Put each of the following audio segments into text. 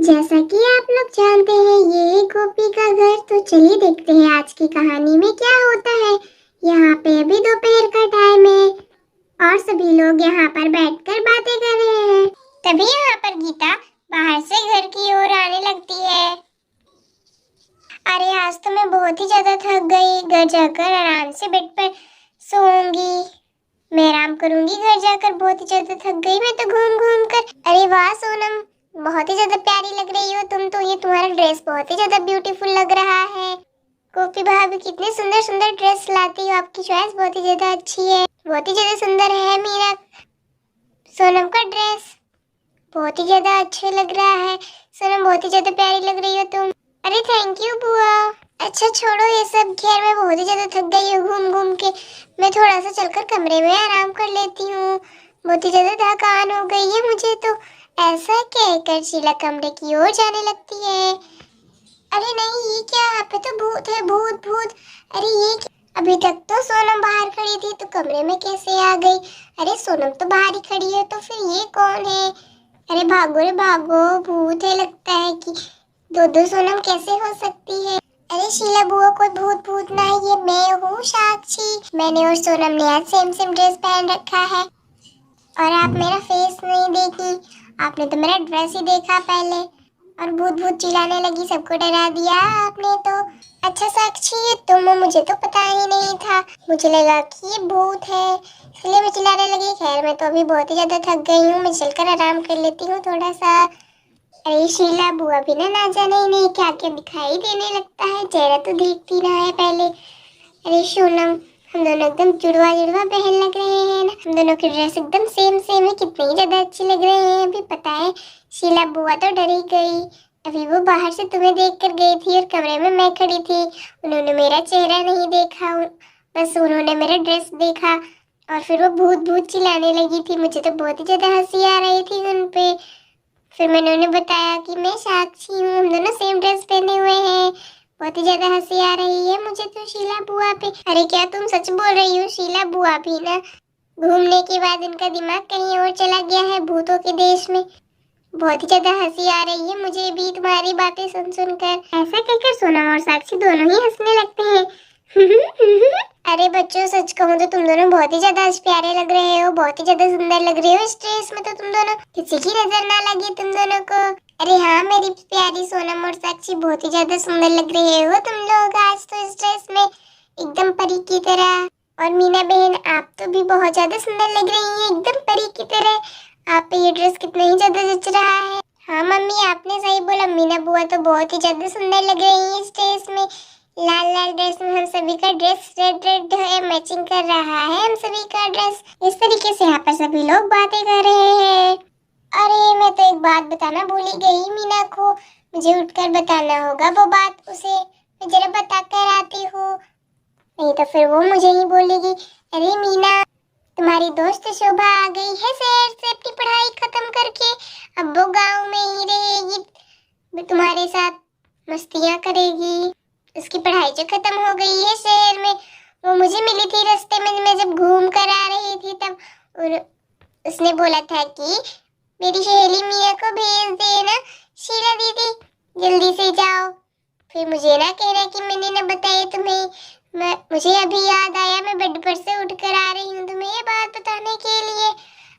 जैसा कि आप लोग जानते हैं ये है गोपी का घर। तो चलिए देखते हैं आज की कहानी में क्या होता है। यहाँ पे अभी दोपहर का टाइम है और सभी लोग यहाँ पर बैठकर बातें कर रहे हैं। तभी यहाँ पर गीता बाहर से घर की ओर आने लगती है। अरे आज तो मैं बहुत ही ज्यादा थक गई, घर जाकर आराम से बेड पर सोऊंगी। मैं आराम करूंगी घर जाकर, बहुत ही ज्यादा थक गई मैं तो घूम घूम कर। अरे वाह सोनम, बहुत ही ज्यादा प्यारी लग रही हो तुम तो। ये तुम्हारा ड्रेस बहुत ही ज्यादा ब्यूटीफुल लग रहा है। गोपी भाभी कितने सुंदर सुंदर ड्रेस लाती हो, आपकी चॉइस बहुत ही ज्यादा अच्छी है। बहुत ही ज्यादा सुंदर है मीरा। सोनम का ड्रेस बहुत ही ज्यादा अच्छा लग रहा है। सोनम बहुत ही ज्यादा प्यारी लग रही हो तुम। अरे थैंक यू बुआ। अच्छा छोड़ो ये सब, खैर मैं बहुत ही ज्यादा थक गई हूँ घूम घूम के। मैं थोड़ा सा चलकर कमरे में आराम कर लेती हूँ, बहुत ही ज्यादा थकान हो गई है मुझे तो। ऐसा कहकर शीला कमरे की ओर जाने लगती है। अरे नहीं, ये क्या, यहाँ पे तो भूत है, भूत भूत। अरे ये क्या? अभी तक तो सोनम बाहर खड़ी थी, तो कमरे में कैसे आ गई? अरे सोनम तो बाहर ही खड़ी है, तो फिर ये कौन है? अरे भागो रे भागो, भूत है लगता है। कि दो दो सोनम कैसे हो सकती है? अरे शीला बुआ, कोई भूत भूत ना है, ये मैं हूँ साक्षी। मैंने और सोनम ने आज सेम सेम ड्रेस पहन रखा है और आप मेरा फेस नहीं देखी, आपने तो मेरा ड्रेस ही देखा पहले और भूत भूत चिल्लाने लगी, सबको डरा दिया आपने तो। अच्छा साक्षी, ये तुम हो, मुझे तो पता ही नहीं था। मुझे लगा कि ये भूत है इसलिए मैं चिल्लाने लगी। खैर मैं तो अभी बहुत ही ज्यादा थक गई हूँ, मैं चलकर आराम कर लेती हूँ थोड़ा सा। अरे शीला बुआ भी ना जाने इन्हें क्या क्या दिखाई देने लगता है, चेहरा तो देखती ना है पहले। अरे सोनम, हम दोनों एकदम जुड़वा जुड़वा बहन लग रहे हैं ना। हम दोनों की ड्रेस एकदम सेम सेम है, कितनी ही ज्यादा अच्छी लग रहे हैं। अभी पता है शीला बुआ तो डर ही गई। अभी वो बाहर से तुम्हें देख कर गई थी और कमरे में मैं खड़ी थी। उन्होंने मेरा चेहरा नहीं देखा, बस उन्होंने मेरा ड्रेस देखा और फिर वो भूत भूत चिल्लाने लगी थी। मुझे तो बहुत ही ज्यादा हंसी आ रही थी उन पे। फिर मैंने उन्हें बताया कि मैं साक्षी हूँ, हम दोनों सेम ड्रेस पहने हुए हैं। बहुत ही ज्यादा हंसी आ रही है मुझे तो शीला बुआ पे। अरे क्या तुम सच बोल रही हो? शीला बुआ भी ना घूमने के बाद इनका दिमाग कहीं और चला गया है, भूतों के देश में। बहुत ही ज्यादा हंसी आ रही है मुझे भी तुम्हारी बातें सुन सुनकर। ऐसा कहकर सोनम और साक्षी दोनों ही हंसने लगते हैं। अरे बच्चों, सच कहूँ तो तुम दोनों बहुत ही ज्यादा प्यारे लग रहे हो, बहुत ही ज्यादा सुंदर लग रहे हो इस ड्रेस में। तो तुम दोनों, किसी की नजर ना लगे तुम दोनों को। अरे हाँ मेरी प्यारी सोनम और साक्षी, बहुत ही ज्यादा सुंदर लग रहे हो तुम लोग आज तो इस ड्रेस में, एकदम परी की तरह। और मीना बहन, आप तो भी बहुत ज्यादा सुंदर लग रही हैं, एकदम परी की तरह। आप पे ये ड्रेस कितना ही ज्यादा जच रहा है। हाँ मम्मी, आपने सही बोला, मीना बुआ तो बहुत ही ज्यादा सुंदर लग रही है इस ड्रेस में। लाल लाल ड्रेस में हम सभी का ड्रेस रेड रेड है, मैचिंग कर रहा है हम सभी का ड्रेस। इस तरीके से यहाँ पर सभी लोग बातें कर रहे हैं। अरे मैं तो एक बात बताना भूल ही गई मीना को, मुझे उठकर बताना होगा वो बात उसे। मैं जरा बता कर आती हूँ, नहीं तो फिर वो मुझे ही बोलेगी। अरे मीना, तुम्हारी दोस्त शोभा आ गई है शहर से अपनी पढ़ाई खत्म करके, अब वो गाँव में ही रहेगी, वो तुम्हारे साथ मस्तियाँ करेगी। उसकी पढ़ाई जो खत्म हो गई है शहर में, वो मुझे मिली थी रास्ते में, मैं जब घूम कर आ रही थी तब। और उसने बोला था कि मेरी सहेली मिया को भेज देना शीला दीदी, जल्दी से जाओ। फिर मुझे ना कहना कि मैंने ना बताया तुम्हें। मुझे अभी याद आया, मैं बेड पर से उठकर आ रही हूँ तुम्हें ये बात बताने के लिए।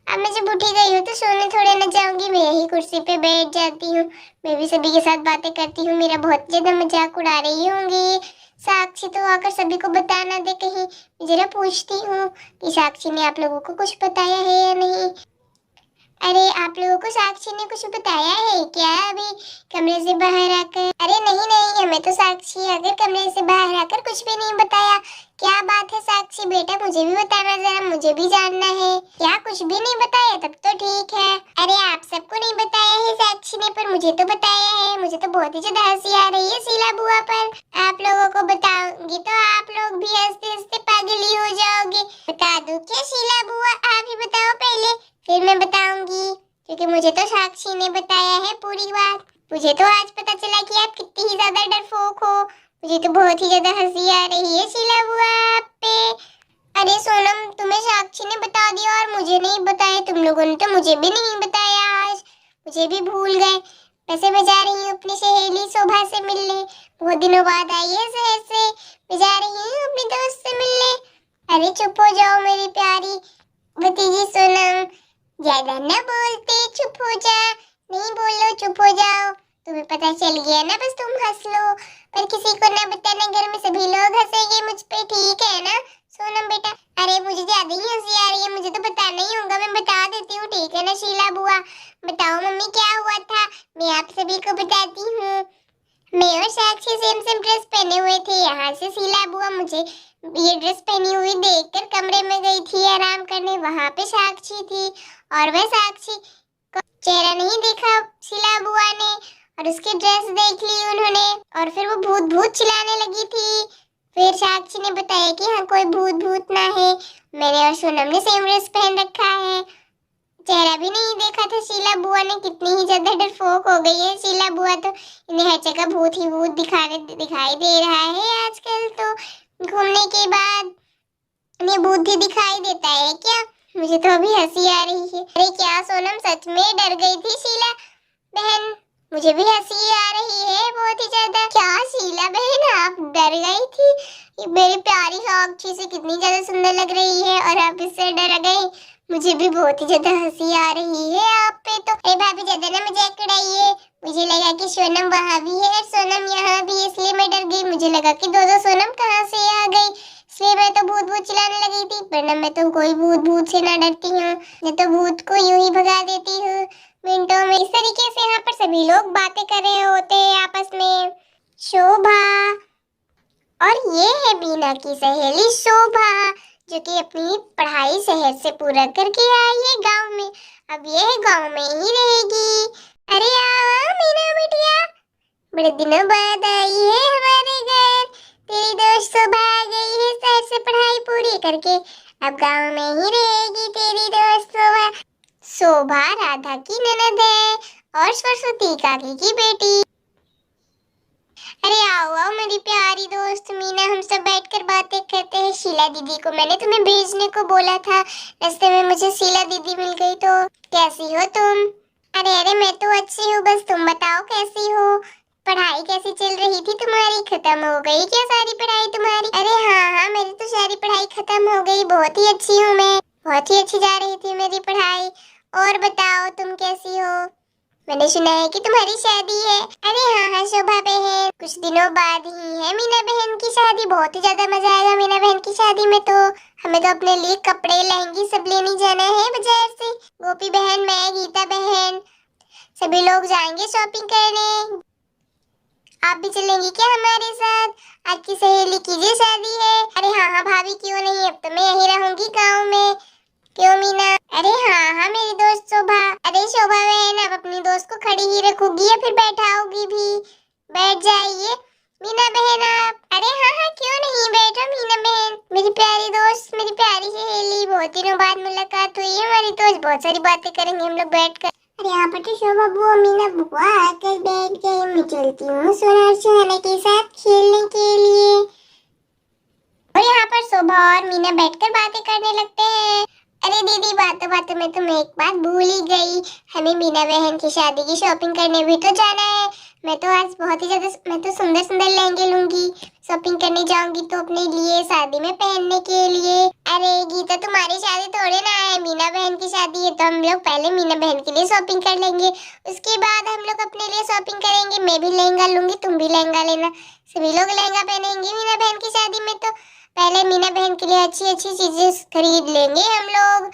अब मैं जब उठी गई हूँ तो सोने थोड़े न जाऊंगी, मैं यही कुर्सी पे बैठ जाती हूँ। मैं भी सभी के साथ बातें करती हूँ, मेरा बहुत ज्यादा मजाक उड़ा रही होंगी। साक्षी तो आकर सभी को बता ना दे कहीं। जरा पूछती हूँ कि साक्षी ने आप लोगों को कुछ बताया है या नहीं। अरे आप लोगों को साक्षी ने कुछ बताया है क्या अभी कमरे से बाहर आकर? अरे नहीं नहीं, हमें तो साक्षी अगर कमरे से बाहर आकर कुछ भी नहीं बताया। क्या बात है साक्षी बेटा, मुझे भी बताना जरा, मुझे भी जानना है। क्या कुछ भी नहीं बताया? तब तो ठीक है। अरे आप सबको नहीं बताया है साक्षी ने, पर मुझे तो बताया है। मुझे तो बहुत ही ज्यादा हंसी आ रही है शीला बुआ पर। आप लोगों को बताऊंगी तो आप लोग भी हंसते हंसते पागल ही हो जाओगे। बता दूं क्या शीला बुआ? आप ही बताओ पहले, फिर मैं बताऊंगी, क्योंकि मुझे तो साक्षी ने बताया है पूरी बात। मुझे तो आज पता चला कि आप कितनी ही ज्यादा डरपोक हो। मुझे तो बहुत ही ज्यादा हंसी आ रही है शीला बुआ आप पे। अरे सोनम, तुम्हें साक्षी ने बता दिया और मुझे नहीं बताया, तुम लोगों ने तो मुझे भी नहीं बताया आज, मुझे भी भूल गए। वैसे मैं जा रही हूँ अपनी सहेली शोभा से मिलने। बहुत दिनों बाद आई है शहर से। मैं जा रही हूँ अपनी दोस्त से मिलने। अरे चुप हो जाओ मेरी प्यारी भतीजी सोनम, ज्यादा न बोलते, चुप हो जा। नहीं बोलो, चुप हो जाओ। तुम्हें पता चल गया ना, बस तुम हंस लो, पर किसी को ना बताना, घर में सभी लोग हंसेंगे मुझ पे, ठीक है ना सोनम बेटा? अरे मुझे ज्यादा ही हंसी आ रही है, मुझे तो बताना ही होगा, मैं बता देती हूँ, ठीक है ना शीला बुआ? बताओ मम्मी क्या हुआ था, मैं आप सभी को बताती हूँ। मैं और साक्षी सेम सेम ड्रेस पहने हुए थे। यहाँ से शीला बुआ मुझे ये ड्रेस पहनी हुई देखकर कमरे में गई थी आराम करने। वहाँ पे साक्षी थी और वह साक्षी का चेहरा नहीं देखा शीला बुआ ने, और उसकी ड्रेस देख ली उन्होंने, और फिर वो भूत भूत चिल्लाने लगी थी। फिर साक्षी ने बताया कि हाँ कोई भूत भूत ना है, मैंने और सोनम ने सेम ड्रेस पहन रखा है। चेहरा भी नहीं देखा था शीला बुआ ने। कितनी ही ज्यादा डरपोक हो गई है शीला बुआ, तो इन्हें हर जगह भूत ही भूत दिखाई दे रहा है आजकल। तो घूमने के बाद इन्हें भूत ही दिखाई देता है क्या? मुझे तो अभी हंसी आ रही है। अरे क्या सोनम सच में डर गई थी शीला बहन? मुझे भी हंसी आ रही है बहुत ही ज्यादा। क्या शीला बहन आप डर गई थी? मेरी प्यारी साक्षी से कितनी ज्यादा सुंदर लग रही है और आप इससे डर गई। मुझे भी बहुत ही ज्यादा हंसी आ रही है आप पे। तो अरे भाभी ज्यादा ना मजाक उड़ाइए। मुझे लगा कि सोनम वहाँ भी है और सोनम यहाँ भी, इसलिए मैं डर गई। मुझे लगा कि दो सोनम कहाँ से आ गई, इसलिए मैं तो भूत भूत चिल्लाने लगी थी। वरना मैं तो कोई भूत भूत से ना डरती हूँ, मैं तो भूत को यूं ही भगा देती हूँ मिनटों में। इस तरीके से यहाँ पर सभी लोग बातें कर रहे होते हैं आपस में। शोभा, और ये है मीना की सहेली शोभा, जो कि अपनी पढ़ाई शहर से पूरा करके आई है गांव में। अब ये गांव में ही रहेगी। अरे आओ मीना बिटिया, बड़े दिनों बाद आई है हमारे घर। तेरी दोस्त शोभा आ गई है शहर से पढ़ाई पूरी करके, अब गांव में ही रहेगी तेरी दोस्त शोभा। शोभा राधा की ननद है और सरस्वती काकी की बेटी। अरे आओ आओ मेरी प्यारी दोस्त मीना, हम सब बैठकर बातें करते हैं। शीला दीदी को मैंने तुम्हें भेजने को बोला था, रास्ते में मुझे शीला दीदी मिल गई। तो कैसी हो तुम? अरे अरे मैं तो अच्छी हूँ, बस तुम बताओ कैसी हो? पढ़ाई कैसी चल रही थी तुम्हारी? खत्म हो गई क्या सारी पढ़ाई तुम्हारी? अरे हाँ हाँ मेरी तो सारी पढ़ाई खत्म हो गई, बहुत ही अच्छी हूँ मैं, बहुत ही अच्छी जा रही थी मेरी पढ़ाई। और बताओ तुम कैसी हो? मैंने सुना है कि तुम्हारी शादी है। अरे हाँ हाँ शोभा बहन, कुछ दिनों बाद ही है मीना बहन की शादी। बहुत ही ज्यादा मजा आएगा मीना बहन की शादी में। तो हमें तो अपने लिए कपड़े लहंगी सब लेने जाना है बाजार से। गोपी बहन, मैं, गीता बहन, सभी लोग जाएंगे शॉपिंग करने। आप भी चलेंगी क्या हमारे साथ? आपकी सहेली की जो शादी है। अरे हाँ हाँ भाभी क्यों नहीं, अब तो मैं यहीं रहूंगी गाँव में। क्यों मीना? अरे हाँ हाँ मेरी दोस्त शोभा। अरे शोभा बहन, आप अपनी दोस्त को खड़ी ही रखोगी या फिर बैठाओगी भी? बैठ जाइए मीना बहन आप। अरे हाँ हाँ क्यों नहीं, बैठो मीना बहन, मेरी प्यारी दोस्त, मेरी प्यारी सहेली। बहुत दिनों बाद मुलाकात हुई है हमारी, तो बहुत सारी बातें करेंगे हम लोग बैठकर। अरे यहाँ पर तो शोभा बुआ मीना बुआ आकर बैठ गई। मैं चलती हूँ सोना और सुहाना के साथ खेलने के लिए। और यहाँ पर शोभा और मीना बैठकर बातें करने लगते हैं। अरे दीदी बातों बातों में तो मैं एक बात भूल ही गई, हमें मीना बहन की शादी की शॉपिंग करने भी तो जाना है। मैं तो आज बहुत ही ज्यादा, मैं तो सुंदर सुंदर लहंगे लूंगी, शॉपिंग करने जाऊंगी तो अपने लिए शादी में पहनने के लिए। अरे गीता तुम्हारी शादी थोड़े ना है, मीना बहन की शादी है, तो हम लोग पहले मीना बहन के लिए शॉपिंग कर लेंगे, उसके बाद हम लोग अपने लिए शॉपिंग करेंगे। मैं भी लहंगा लूंगी, तुम भी लहंगा लेना, सभी लोग लहंगा पहनेंगे मीना बहन की शादी में। तो पहले मीना बहन के लिए अच्छी अच्छी चीजें खरीद लेंगे हम लोग,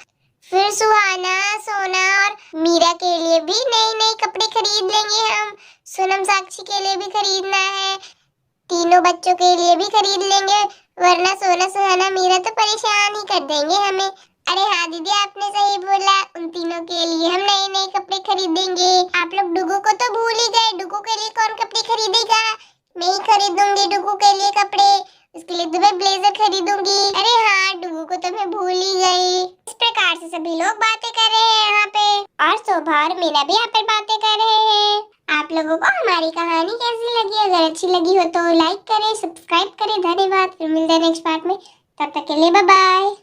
फिर सुहाना, सोना और मीरा के लिए भी नए नए कपड़े खरीद लेंगे हम। सोनम साक्षी के लिए भी खरीदना है, तीनों बच्चों के लिए भी खरीद लेंगे, वरना सोना सुहाना मीरा तो परेशान ही कर देंगे हमें। अरे हाँ दीदी आपने सही बोला, उन तीनों के लिए हम नए नए कपड़े खरीदेंगे। आप लोग डुगू को तो भूल ही गए, डुगू के लिए कौन कपड़े खरीदेगा? मैं ही खरीदूंगी डुगू के लिए कपड़े, उसके लिए तो मैं ब्लेजर खरीदूंगी। अरे हाँ डुगू को तो मैं भूल ही गई। इस प्रकार से सभी लोग बातें कर रहे हैं यहाँ पे, और शोभा और मीना भी यहाँ पर बातें कर रहे हैं। आप लोगों को हमारी कहानी कैसी लगी? अगर अच्छी लगी हो तो लाइक करें, सब्सक्राइब करें। धन्यवाद, फिर मिलते हैं नेक्स्ट पार्ट में, तब तक के लिए बाय बाय।